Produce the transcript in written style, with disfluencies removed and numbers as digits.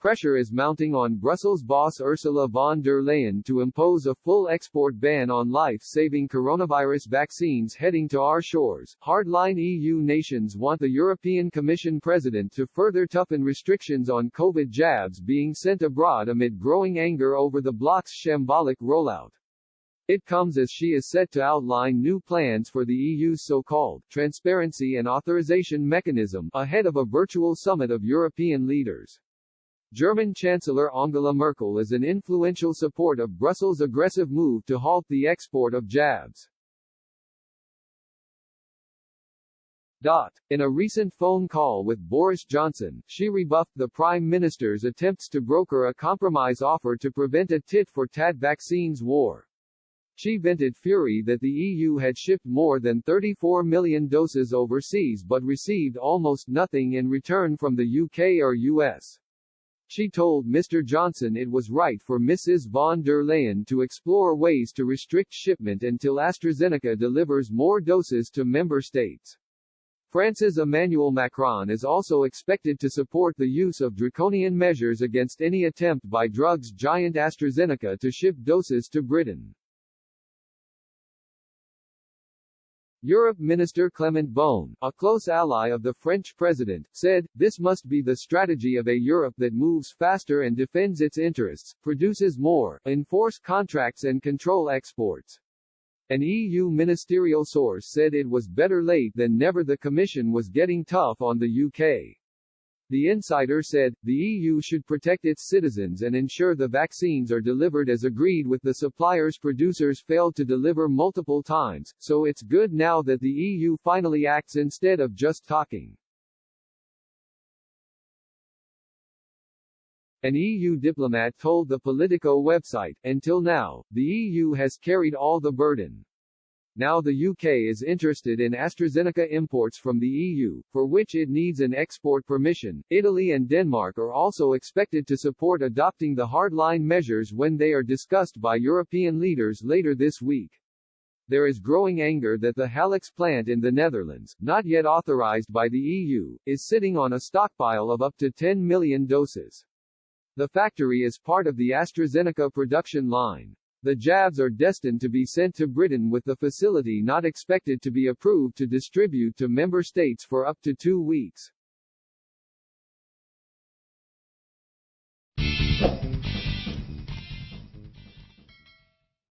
Pressure is mounting on Brussels boss Ursula von der Leyen to impose a full export ban on life-saving coronavirus vaccines heading to our shores. Hardline EU nations want the European Commission president to further toughen restrictions on COVID jabs being sent abroad amid growing anger over the bloc's shambolic rollout. It comes as she is set to outline new plans for the EU's so-called transparency and authorization mechanism ahead of a virtual summit of European leaders. German Chancellor Angela Merkel is an influential support of Brussels' aggressive move to halt the export of jabs. In a recent phone call with Boris Johnson, she rebuffed the Prime Minister's attempts to broker a compromise offer to prevent a tit-for-tat vaccines war. She vented fury that the EU had shipped more than 34 million doses overseas but received almost nothing in return from the UK or US. She told Mr. Johnson it was right for Mrs. von der Leyen to explore ways to restrict shipment until AstraZeneca delivers more doses to member states. France's Emmanuel Macron is also expected to support the use of draconian measures against any attempt by drugs giant AstraZeneca to ship doses to Britain. Europe Minister Clement Beaune, a close ally of the French president, said, "This must be the strategy of a Europe that moves faster and defends its interests, produces more, enforce contracts and control exports." An EU ministerial source said it was better late than never the Commission was getting tough on the UK. The insider said, the EU should protect its citizens and ensure the vaccines are delivered as agreed with the suppliers producers failed to deliver multiple times, so it's good now that the EU finally acts instead of just talking. An EU diplomat told the Politico website, "Until now, the EU has carried all the burden. Now the UK is interested in AstraZeneca imports from the EU, for which it needs an export permission. Italy and Denmark are also expected to support adopting the hardline measures when they are discussed by European leaders later this week." There is growing anger that the Hallex plant in the Netherlands, not yet authorized by the EU, is sitting on a stockpile of up to 10 million doses. The factory is part of the AstraZeneca production line. The jabs are destined to be sent to Britain with the facility not expected to be approved to distribute to member states for up to 2 weeks.